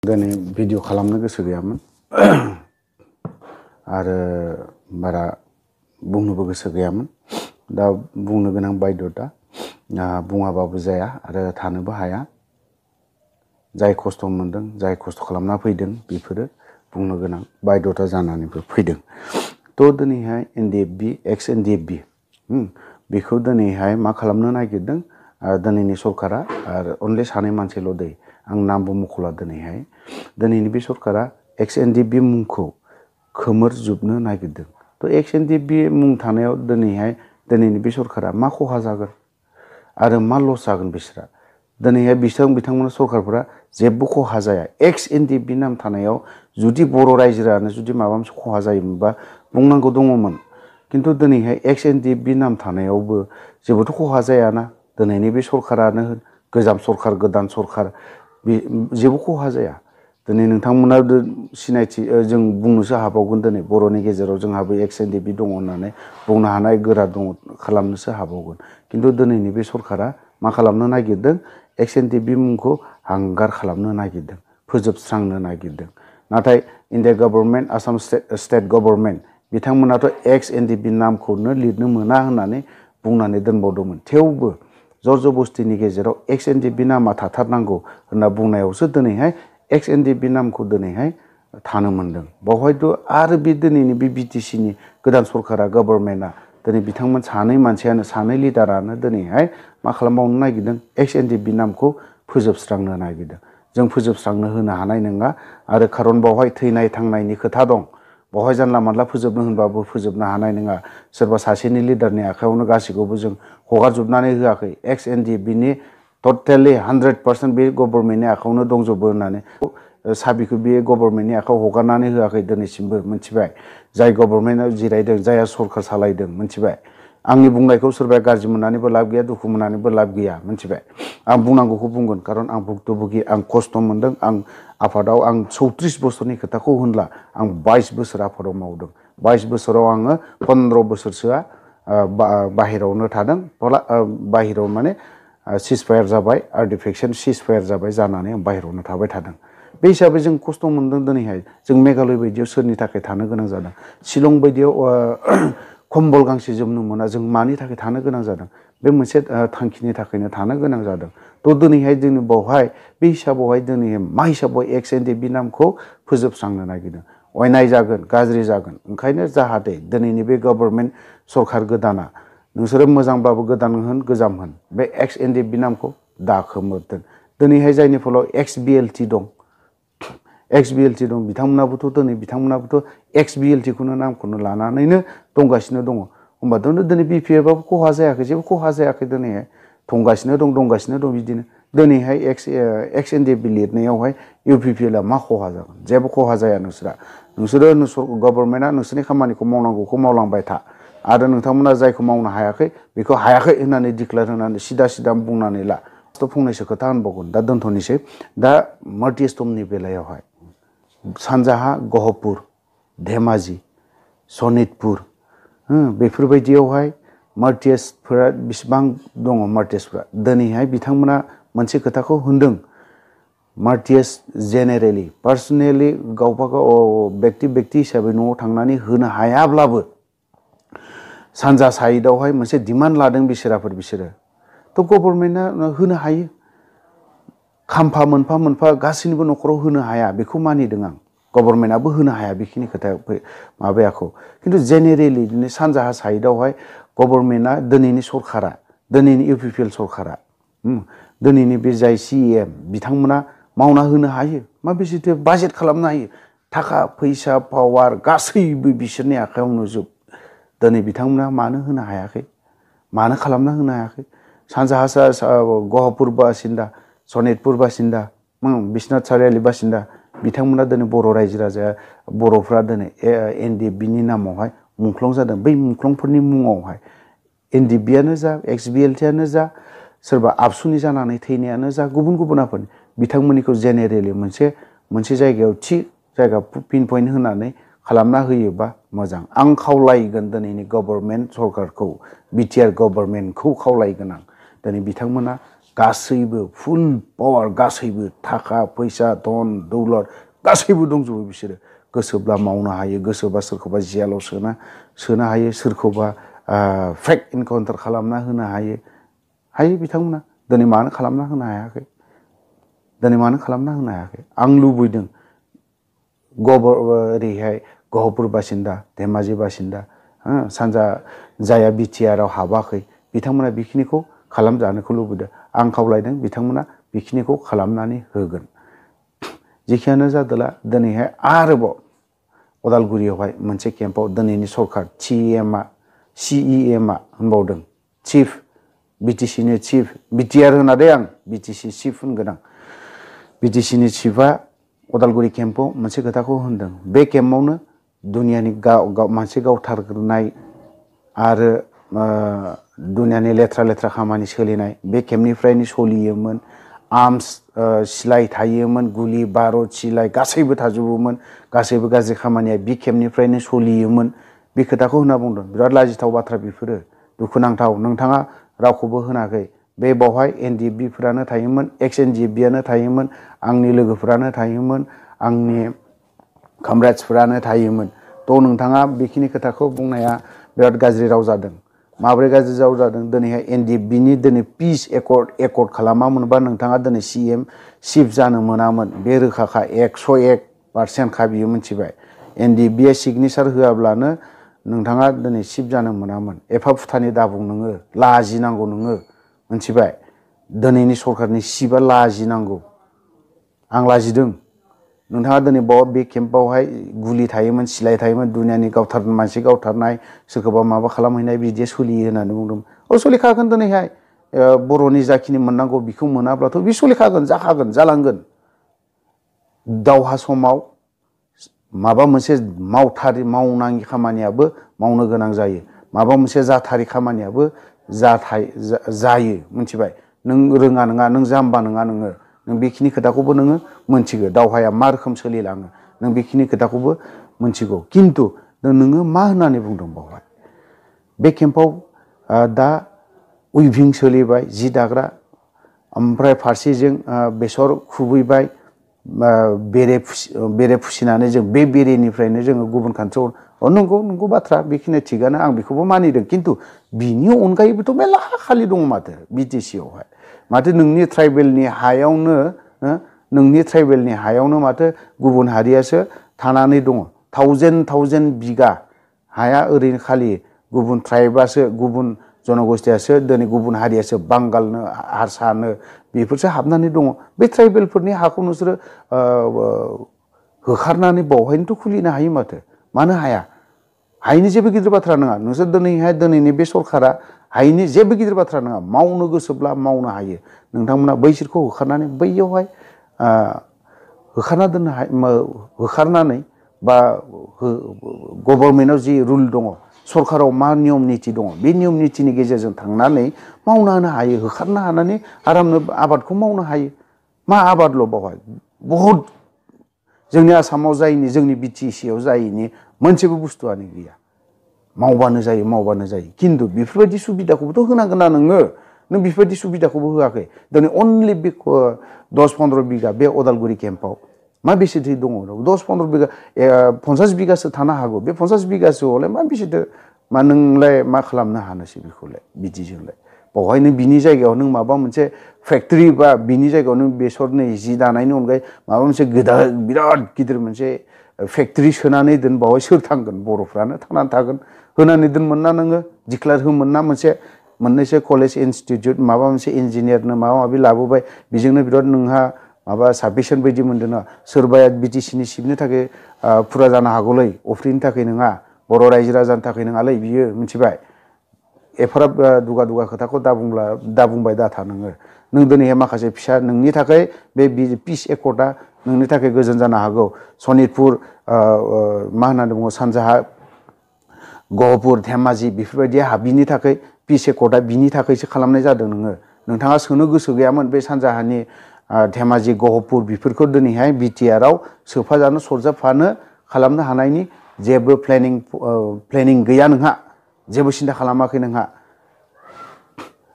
दिनै भिडिअ खालामनो गोसो गैयामोन आरो बारा बुंनोबो गोसो गैयामोन दा बुंनो गोनां बायद'था बुङाबाबो जाया आरो थानोबो हाया जाय खस्थ' मोनदों जाय खस्थ' खालामना फैदों बेफोरो बुंनो गोनां बायद'था जानानैबो फैदों थ' दिनैहाय एनडिएफबि एक्स एनडिएफबि बेखौ दिनैहाय मा खालामनो नागिरदों दिनैनि सरकारा आरो अनलि सानै मानसिल' दै आं नामबो मख'ला दिनैहाय दिनैनि बे सरकारा एक्स एनडिएफबि मुंखौ खोमोरजोबनो नागिरदों थ' एक्स एनडिएफबि मुं थानायाव दिनैहाय दिनैनि बे सरकारा मा खहा जागोन आरो मा लस जागोन बिसोरा दिनैहाय बिथांमोना सरकारफोरा जेबो खहा जाया एक्स एनडिएफबि नाम थानायाव जुदि बर' रायजोआनो जुदि माबा मोनसे खहा जायोमोनबा बुंनांगौ दङमोन खिन्थु दिनैहाय एक्स एनडिएफबि नाम थानायावबो जेबोथ' खहा जायाना दिनैनि बे सरकारानो होन गोजाम सरकार गोदान सरकार जेबो खहा जाया दिनै नोंथांमोना सिनायथि जों बुंनोसो हाबावगोन दिनै बर'नि गेजेराव जोंहाबो एक्स एनडिएफबि दङ होननानै बुंनो हानाय गोरा दङ खालामनोसो हाबावगोन खिन्थु दिनैनि बे सरकारा मा खालामनो नागिरदों एक्स एनडिएफबि मुंखौ हांगार खालामनो नागिरदों फोजोबस्रांनो नागिरदों नाथाय India government Assam state government बिथांमोनाथ' एक्स एनडिएफबि नामखौनो लिरनो मोना होननानै बुंनानै दोनबावदोंमोन थेवबो जर जबस्तिनि गेजेराव एक्स एनडिएफबि नामा थाथारनांगौ होनना बुंनायावसो दिनैहाय एक्स एनडिएफबि नामखौ दिनैहाय थानो मोनदों बेवहायथ' आरो बे दिनैनि बे बिटिसिनि गोदान सरकारा गभर्नमेन्टआ दिनै बिथांमोन सानै मानसियानो सानै लिडारानो दिनैहाय मा खालामबावनो नागिरदों एक्स एनडिएफबि नामखौ फोजोबस्रांनो नागिरदों जों फोजोबस्रांनो होनो हानाय नङा आरो खारन बावहाय थैनाय थांनायनि खोथा दं बावहाय जानला मानला फोजोबनो होनबाबो फोजोबनो हानाय नङा सोरबा सासेनि लिडारनि आखायावनो गासैखौबो जों हगारजोबनानै होआखै एक्स एनडिएफबिनि टटेलि 100% बे गभर्नमेन्टनि आखायावनो दंजोबो होननानै साबिखौ बे गभर्नमेन्टनि आखायाव हगारनानै होआखै दिनैसिमबो मिथिबाय जाय गभर्नमेन्टआव जिरायदों जायहा सरकार सालायदों मिथिबाय आंनि बुंनायखौ सोरबाया गाज्रि मोननानैबो लाब गैया दुखु मोननानैबो लाब गैया मिथिबाय आं बुंनांगौखौ बुंगोन खारन आं भुक्तभोगि आं खस्थ' मोनदों आं आफादाव आं 34 बोसोरनि खोथाखौ होनला आं 22 बोसोर आफादाव मावदों 22 बोसोराव आङो 15 बोसोरसोआ बाहेरावनो थादों बाहेराव माने सिजफायार जाबाय आर्टिफिक्सन सिजफायार जाबाय जानानै आं बाहेरावनो थाबाय थादों बे हिसाबै जों खस्थ' मोनदों दिनैहाय जों मेघालय बायदियाव सोरनि थाखाय थानो गोनां जादों शिलं बायदियाव कम्बल गांसे जोमनो मोना जों मानि थाखाय थानो गोनां जादों बे मोनसे थांखिनि थाखायनो थानो गोनां जादों थ' दिनैहाय जोंनि बावहाय बे हिसाबावहाय दिनैहाय मा हिसाबाव एक्स एनडिएफबि नामखौ फोजोबस्रांनो नागिरदों अयनाय जागोन गाज्रि जागोन ओंखायनो जाहाथे दिनैनि बे गभर्नमेन्ट सरकार गोदाना नोंसोरो मोजांब्लाबो गोदान होन गोजाम होन बे एक्स एनडिएफबि नामखौ दाखोमोरदों दिनैहाय जायनि फलाव एक्स बिएलटि दं बिथांमोनाबोथ' दिनै बिथांमोनाबोथ' एक्स बिएलटिखौनो नामखौनो लानानैनो दंगासिनो दङ होमबाथ' दिनै बिपिएफआबो खहा जायाखै जेबो खहा जायाखै दिनैहाय दंगासिनो दं बिदिनो दिनैहाय एक्स एनडिएफबि लिरनायावहाय इउपिपिएलआ मा खहा जागोन जेबो खहा जाया नोंसोरो गभर्नमेन्टआ नोंसोरनि खामानिखौ मावनांगौखौ मावलांबाय था आरो नोंथांमोना जायखौ मावनो हायाखै बेखौ हायाखै होननानै डिक्लेयार होनानै सिदा बुंनानै ला फंनैसो खोथा होनबावगोन दा दोनथ'नोसै दा मल्टिस्टमनि बेलायावहाय सानजाहा गहपुर धेमाजि सनितपुर बेफोरबायदियावहाय मार्टियासफोरा बिसिबां दङ मार्टियासफोरा दिनैहाय बिथांमोना मोनसे खोथाखौ होनदों मार्टियास जेनेरेलि पार्सनेलि गावबागाव बेक्ति हिसाबै न'आव थांनानै होनो हायाब्लाबो सानजा साइडआवहाय मोनसे डिमान्ड लादों बिसोरो थ' गभर्नमेन्टआ होनो हायो खाम्फा मोनफा गासैनिबो न'खराव होनो हाया बेखौ मानिदों आं गभर्नमेन्टआबो होनो हाया बेखिनि खोथा माबायाखौ खिन्थु जेनेरेलि दिनै सानजाहा साइडआवहाय गभर्नमेन्टआ दिनैनि सरकारा दिनैनि इउपिपिएल सरकारा दिनैनि बे जाय सिएम बिथांमोना मावना होनो हायो मा बेसे बाजेट खालामनो हायो थाखा फैसा पावार गासैबो बिसोरनि आखायावनो जोब दिनै बिथांमोना मानो होनो हायाखै मानो खालामना होनो हायाखै सानजाहा गहपुर बासिन्दा सनितपुर बासिन्दा बिश्वनाथ सारियालि बासिन्दा बिथांमोना दिनै बर' रायजो राजाया बर'फ्रा दिनै एनडिएफबिनि नामावहाय मुंख्लं जादों बै मुंख्लंफोरनि मुङावहाय एनडिएफबियानो जा एक्स बिएलटियानो जा सोरबा आबसुनि जानानै थैनायानो जा गुबुन आफादनि बिथांमोननिखौ जेनेरेलि मोनसे जायगायाव थि जायगा पिन पइन्ट होनानै खालामना होयोबा मोजां आं खावलायगोन दिनैनि गभर्नमेन्ट सरकारखौ बिटिआर गभर्नमेन्टखौ खावलायगोन आं दिनै बिथांमोना गासैबो फुल पावार गासैबो थाखा फैसा धन दौलत गासैबो दंजोबो बिसोरो गोसोब्ला मावनो हायो गोसोबा सोरखौबा जेलाव सोनो हायो सोरखौबा फेक इनकाउन्टार खालामना होनो हायो बिथांमोना दिनै मानो खालामना होनो हायाखै आं लुबैदों ओरैहाय गहपुर बासिन्दा धेमाजि बासिन्दा सानजा जाया बिटिआरआव हाबाखै बिथांमोना बेखिनिखौ खालामजानोखौ लुबैदों आं खावलायदों बिथांमोना बेखिनिखौ खालामनानै होगोन जेखियानो जादोला दिनैहाय आरोबाव उदालगुरियावहाय मोनसे केम्पआव दिनैनि सरकार CEMआ होनबावदों चिफ बिटिसिनि चिफ बिटिआर होना दे आं बिटिसि चिफ होनगोन आं बिटिसिनि चिफआ उदालगुरि केम्पआव मोनसे खोथाखौ होनदों बे केम्पआवनो दुनियानि मानसि गावथारनाय आरो दुनियानि लेथ्रा खामानि सोलिनाय बे केम्पनिफ्रायनो सोलियोमोन आर्मस सिलाइ थायोमोन गुलि बारुद सिलाइ गासैबो थाजोबोमोन गासैबो गाज्रि खामानिया बे केम्पनिफ्रायनो सोलियोमोन बे खोथाखौ होनना बुंदों बिराद लाजिथाव बाथ्रा बेफोरो दुखुनांथाव नोंथाङा रावखौबो होनाखै बे बावहाय NDFB-फोरानो थायोमोन एक्स NDFB-आनो थायोमोन आंनि लोगोफोरानो थायोमोन आंनि कमरेड्सफोरानो थायोमोन थ' नोंथाङा बेखिनि खोथाखौ बुंनाया बिराद गाज्रि राव जादों माब्रै गाज्रि राव जादों दिनैहाय NDFB-नि दिनै पिस एकर्ड खालामामोनबा नोंथाङा दिनै CM चिफ जानो मोनामोन बे रोखाखा 101% बियो मिथिबाय NDFB-आ सिगनेसार होआब्लानो नोंथाङा दिनै चिफ जानो मोनामोन एफा फुटानि दाबुं नोङो लाजिनांगौ नोङो मिथिबाय दिनैनि सरकारनि चिफआ लाजिनांगौ आं लाजिदों नोंथाङा दिनै बे केम्पआवहाय गुलि थायोमोन सिलाइ थायोमोन दुनियानि मानसि गावथारनाय सोरखौबा माबा खालामहैनाय बिदिया सोलियो होननानै बुंदों सोलिखागोन दिनैहाय बर'नि जाखिनि मोननांगौ बेखौ मोनाब्लाथ' बे सोलिखागोन जाखागोन जालांगोन दावहा समाव माबा मोनसे मावनाङि खामानियाबो मावनो गोनां जायो माबा मोनसे जाथारि खामानियाबो जायो मिथिबाय नों रोङा नङा नों जाम्बा नङा नोङो नों बेखिनि खोथाखौबो नोङो मोनथिगौ दावहाया मा रोखोम सोलिलाङो नों बेखिनि खोथाखौबो मोनथिगौ खिन्थु नोङो मा होननानै बुंदों बावहाय बे केम्पआव दा उइभिं सोलिबाय जि दाग्रा ओमफ्राय फारसेजों बेसर खुबैबाय बेरे फुसिनानै जों बे बेरेनिफ्रायनो जोङो गुबुन कान्ट्रियाव नंगौ बाथ्रा बेखिनि थिगानो आं बेखौबो मानिदों खिन्थु बिनि अनगायैबोथ' मेरला खालि दङ माथो BTC-आवहाय माथो नोंनि ट्राइबेलनि हायावनो माथो गुबुन हारियासो थानानै दङ थावजेन बिगा हाया ओरैनो खालि गुबुन ट्राइबासो गुबुन जनगोष्ठीयासो दिनै गुबुन हारियासो बांगालनो हारसानो बेफोरसो हाबनानै दङ बे ट्राइबेलफोरनि हाखौ नोंसोरो होखारनानै बावहायनोथ' खुलिनो हायो माथो मानो हाया हायिनि जेबो गिदिर बाथ्रा नङा नोंसोर दिनैनि बे सरकारा हायिनि जेबो गिदिर बाथ्रा नङा मावनो गोसोब्ला मावनो हायो नोंथांमोना बैसोरखौ होखारनानै बैयावहाय होखारनानै बा गभर्नमेन्टआव जि रुल दङ सरकाराव मा नियम निति दङ बे नियम नितिनि गेजेरजों थांनानै मावनो होनो हायो होखारनो हानानै आरामनो आबादखौ मावनो हायो मा आबादल' बावहाय बहुद जोंनि आसामाव जायिनि जोंनि BTC-आव जायिनि मोनसेबो बुस्थुआनो गैया मावबानो जायो खिन्थु बेफोरबायदि सुबिदाखौबोथ' होनांगोन ना नों बेफोरबायदि सुबिदाखौबो होआखै दिनै अनलि बे 10-15 बिगा बे उदालगुरि केम्पआव मा बेसेथो दङ 10-15 बिगा 50 बिगासो थानो हागौ बे 50 बिगासोआवलाय मा बेसेथो मा नोंलाय मा खालामनो हानोसै बेखौलाय बिदिजोंलाय बावहाय नों बिनि जायगायाव नों माबा मोनसे फेक्टरि बा बिनि जायगायाव नों बेसरनि जि दानायनि अनगायै माबा मोनसे बिराद गिदिर मोनसे फेक्टरि सोनानै दोन बावहाय सोर थांगोन बर'फ्रानो थांनानै थागोन होनानै दोनमोन ना नोङो डिक्लेयार होमोन ना मोननैसो कलेज इनस्टिटिउट माबा मोनसे इन्जिनियारनो माबा माबि लाबोबाय बेजोंनो बिराद नोंहा माबा साफिसियेन्ट बायदि मोनदों ना सोरबाया BTC-नि चिफनि थाखाय फुरा जानो हागौलै अफ्रिनि थाखाय नङा बर' रायजो राजानि थाखाय नङालै बियो मिथिबाय एफाराब दुगा खोथाखौ दा बुंबाय दाथा नों दिनैहाय माखासे फिसा नोंनि थाखाय बे पिस एकर्डआ नोंनि थाखाय गोजोन जानो हागौ सनितपुर मा होननानै बुङो सानजाहा गहपुर धेमाजि बेफोरबायदि हाबिनि थाखाय पिस एकर्डआ बिनि थाखायसो खालामनाय जादों नोंथाङा सोनो गोसो गैयामोन बे सानजाहानि धेमाजि गहपुर बेफोरखौ दिनैहाय BTR-आव सोफाजानो सरजाबफानो खालामनो हानायनि जेबो प्लेनिं गैया नोंहा जेबो सिन्था खालामाखै नोंहा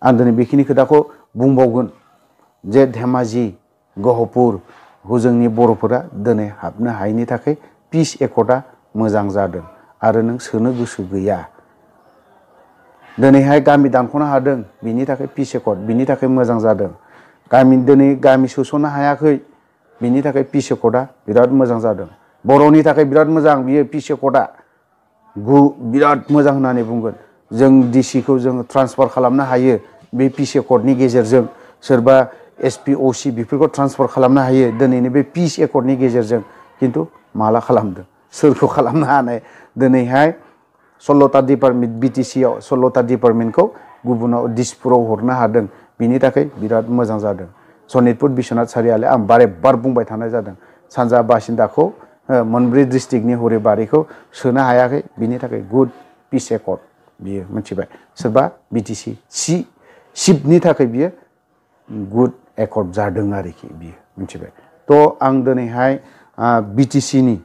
आं दिनै बेखिनि खोथाखौ बुंबावगोन जे धेमाजि गहपुर जोंनि बर'फोरा दिनै हाबनो हायैनि थाखाय पिस एकर्डआ मोजां जादों आरो नों सोनो गोसो गैया दिनैहाय गामि दानख'नो हादों बिनि थाखाय पिस एकर्ड बिनि थाखाय मोजां जादों दिनै गामि सोस'नो हायाखै बिनि थाखाय पिस एकर्डआ बिराद मोजां जादों बर'नि थाखाय बिराद मोजां बियो पिस एकर्डआ बिराद मोजां होननानै बुंगोन जों डिसिखौ जों ट्रान्सफार खालामनो हायो बे पिस एकर्डनि गेजेरजों सोरबा एसपि असि बेफोरखौ ट्रान्सफार खालामनो हायो दिनैनि बे पिस एकर्डनि गेजेरजों खिन्थु माला खालामदों सोरखौ खालामनो हानाय दिनैहाय 16टा डिपार्टमेन्ट बिटिसिआव 16टा डिपार्टमेन्टखौ गुबुनाव दिसपुराव हरनो हादों बिनि थाखाय बिराद मोजां जादों सनितपुर बिश्वनाथ सारियालि आं बारे बार बुंबाय थानाय जादों सानजा बासिन्दाखौ मोनब्रै डिस्ट्रिक्टनि हरिबारिखौ सोनो हायाखै बिनि थाखाय गुड पिस एकर्ड बियो मिथिबाय सोरबा बिटिसि सिटनि थाखाय बियो गुड एकर्ड जादों आरोखि बियो मिथिबाय थ' आं दिनैहाय बिटिसिनि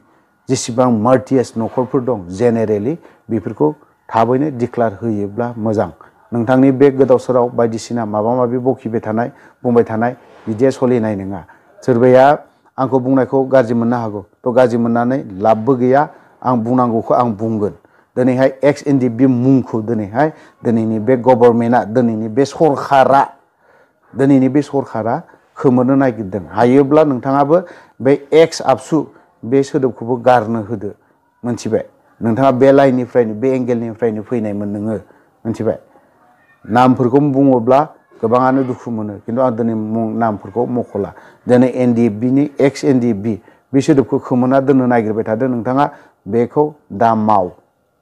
जेसेबां मार्टियास न'खरफोर दं जेनेरेलि बेफोरखौ थाबैनो डिक्लार होयोब्ला मोजां नोंथांनि बे गोदाव सोराव बायदिसिना माबा माबि बखिबाय थानाय बुंबाय थानाय बिदिया सोलिनाय नङा सोरबाया आंखौ बुंनायखौ गाज्रि मोननो हागौ थ' गाज्रि मोननानै लाबबो गैया आं बुंनांगौखौ आं बुंगोन दिनैहाय एक्स एनडिएफबि मुंखौ दिनैनि बे गभर्नमेन्टआ दिनैनि बे सरखारा खोमोरनो नागिरदों हायोब्ला नोंथाङाबो बे एक्स आबसु बे सोदोबखौबो गारनो होदो मिथिबाय नोंथाङा बे लाइननिफ्रायनो बे एंगेलनिफ्रायनो फैनायमोन नोङो मिथिबाय नामफोरखौ बुङोब्ला गोबाङानो दुखु मोनो खिन्थु आं दिनै नामफोरखौ मख'ला दिनै एनडिएफबिनि एक्स एनडिएफबि बे सोदोबखौ खोमोरना दोननो नागिरबाय थादों नोंथाङा बेखौ दा माव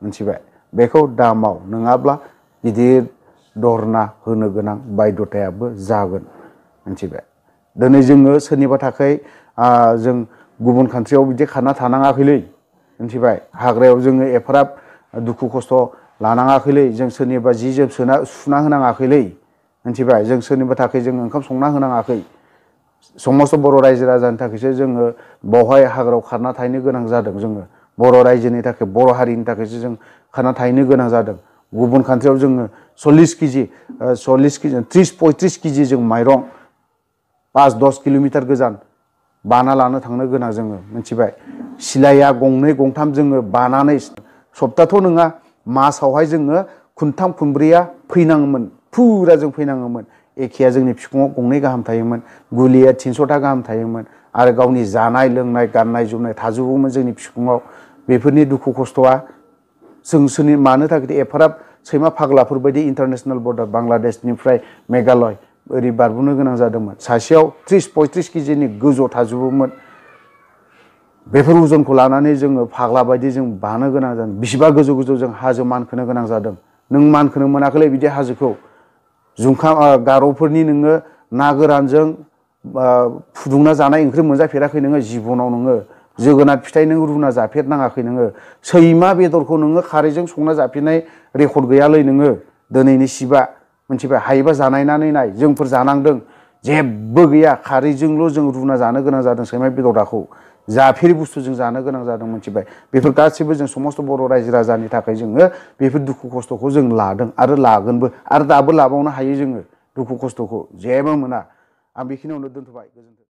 मिथिबाय बेखौ दा माव नङाब्ला गिदिर धरना होनो गोनां बायध'थायाबो जागोन मिथिबाय दिनै जोङो सोरनिबा थाखाय जों गुबुन कान्ट्रियाव बिदि खारना थानाङाखैलै मिथिबाय हाग्रायाव जोङो एफाराब दुखु खस्थ' लानाङाखैलै जों सोरनिबा जि जोम सुना होनाङाखैलै मिथिबाय जों सोरनिबा थाखाय जों ओंखाम संना होनाङाखै समस्त बर' रायजो राजानि थाखायसो जोङो बावहाय हाग्रायाव खारना थाहैनो गोनां जादों जोङो बर' रायजोनि थाखाय बर' हारिनि थाखायसो जों खारना थाहैनो गोनां जादों गुबुन कान्ट्रियाव जोङो 40 केजि 30-35 केजि जों माइरं 5-10 किल'मिटार गोजान बाना लानो थांनो गोनां जोङो मिथिबाय सिलाया गंनै गंथाम जोङो बानानै सप्ताथ' नङा मासावहाय जोङो खुनथाम खुनब्रैया फैनाङोमोन फुरा जों फैनाङोमोन एखेया जोंनि बिखुङाव गंनै गाहाम थायोमोन गुलिया 300टा गाहाम थायोमोन आरो गावनि जानाय लोंनाय गाननाय जोमनाय थाजोबोमोन जोंनि बिखुङाव बेफोरनि दुखु खस्थ'आ जोंसोरनि मानो थाखाय एफाराब सैमा फाग्लाफोर बायदि इन्टारनेशनेल बर्डार बांलादेशनिफ्राय मेघालय ओरै बारबोनो गोनां जादोंमोन सासेयाव 30-35 केजिनि गोजौ थाजोबोमोन बेफोर अजनखौ लानानै जोङो फाग्ला बायदि जों बानो गोनां जादों बिसिबा गोजौ गोजौ जों हाजो मानखोनो गोनां जादों नों मानखोनो मोनाखैलै बिदि हाजोखौ जुंखाम गार'फोरनि नोङो ना गोरानजों फुदुंना जानाय ओंख्रि मोनजाफेराखै नोङो जिबनाव नोङो जोगोनार फिथाइ नों रुना जाफेरनाङाखै नोङो सैमा बेदरखौ नोङो खारैजों संना जाफेरनाय रेकर्ड गैयालै नोङो दिनैनि सिबा मिथिबाय हायोबा जानायनानै नाय जोंफोर जानांदों जेबो गैया खारैजोंल' जों रुना जानो गोनां जादों सैमा बेदरखौ जाफेरि बुस्थु जों जानो गोनां जादों मिथिबाय बेफोर गासैबो जों समस्त बर' रायजो राजानि थाखाय जोङो बेफोर दुखु खस्थ'खौ जों लादों आरो लागोनबो आरो दाबो लाबावनो हायो जोङो दुखु खस्थ'खौ जेबो मोना आं बेखिनियावनो दोनथ'बाय गोजोन्थों